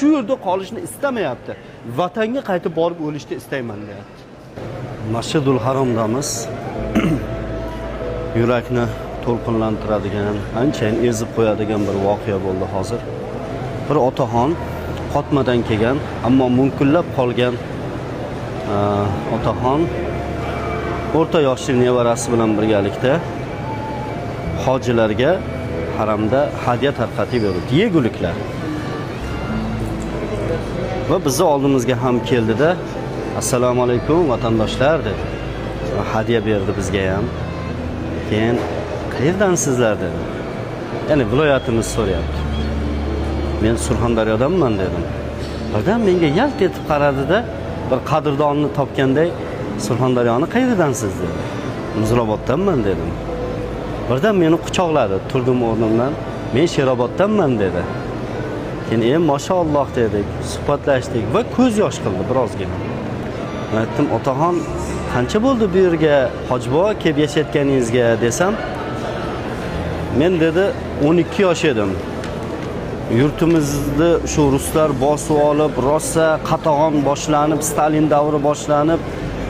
Shu yerda qolishni istamayapti. Vatanga qaytib borib o'lishni istayman deyapti. Masjidul Haromdamiz. Yurakni to'lqinlantiradigan, anchayin ezib qo'yadigan bir voqea bo'ldi hozir. Bir otaxon qotmadan kelgan, ammo munkullab qolgan otaxon o'rta yoshli nevarasi bilan birgalikda hojilarga haramda hadya tarqatib berdi. Yeguliklar. Va bizni oldimizga ham keldida, assalomu alaykum vatandoshlar dedi. Va hadya berdi bizga ham. Keyin qayerdansizlar dedi. Ya'ni viloyatimiz so'rayapti. Men Surxondaryodanman dedim. Birdan menga yalt etib qaradida, bir qadrdonni topganday, Surxondaryoni qayerdansiz dedi. Muzroboddanman dedim. Birdan meni quchoqladi, turdim o'rnimdan. Men Sheroboddanman dedi. Keyin mashalloh dedik, suhbatlashdik va ko'z yosh qildi birozgina. Men aytdim, otaxon, qancha bo'ldi bu yerga hojibobo kelib yashayotganingizga desam, men dedi 12 yosh edim. Yurtimizni shu ruslar bosib olib, rosa qatag'on boshlanib, Stalin davri boshlanib,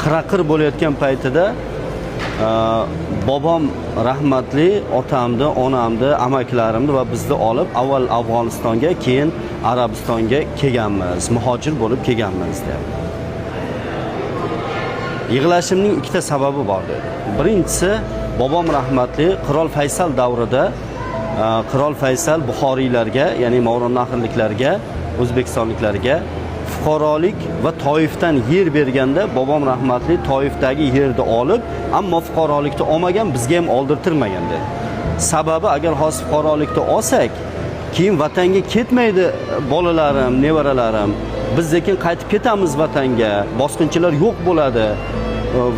qiraqir bo'layotgan paytida bobom rahmatli otamni, onamni, amaklarimni va bizni olib avval Afg'onistonga, keyin Arabistonga kelganmiz, muhojir bo'lib kelganmiz dedi. Yig'lashimning ikkita sababi bor dedi. Birinchisi, bobom rahmatli Qirol Faysal davrida Qirol Faysal Buxoriylarga, ya'ni Movarounnahrliklarga, O'zbekistonliklarga fuqarolik va Toifdan yer berganda bobom rahmatli Toifdagi yerni olib, ammo fuqarolikni olmagan, bizga ham oldirtirmagan dedi. Sababi agar hozir fuqarolikni olsak, keyin vatanga ketmaydi bolalarim, nevaralarim. Biz lekin qaytib ketamiz vatanga, bosqinchilar yo'q bo'ladi.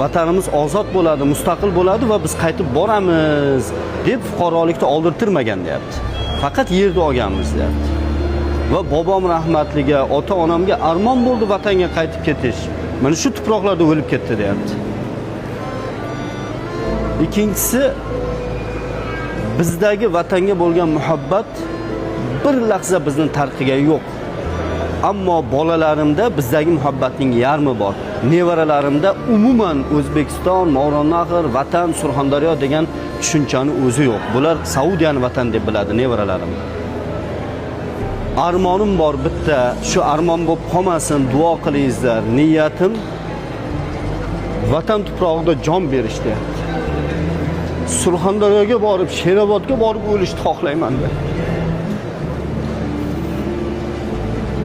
Vatanimiz ozod bo'ladi, mustaqil bo'ladi va biz qaytib boramiz deb fuqarolikni oldirtirmagan deyapti. Faqat yerni olganmiz deyapti. Va bobom rahmatliga, ota-onamga armon bo'ldi vatanga qaytib ketish. Mana shu tuproqlarda o'lib ketdi deyapti. Ikkinchisi, bizdagi vatanga bo'lgan muhabbat bir lahza bizning tarqiga yo'q. Ammo bolalarimda bizdagi muhabbatning yarmi bor. Nevaralarimda umuman O'zbekiston, Movarounnahr, vatan, Surxondaryo degan tushunchani o'zi yo'q. Bular Saudiyani vatan deb biladi nevaralarim. Armonim bor bitta, shu armon bo'lib qolmasin, duo qilingizlar. Niyatim vatan tuprog'ida jon berishdi. Surxondaryoga borib, Sherobodga borib o'lishni xohlayman.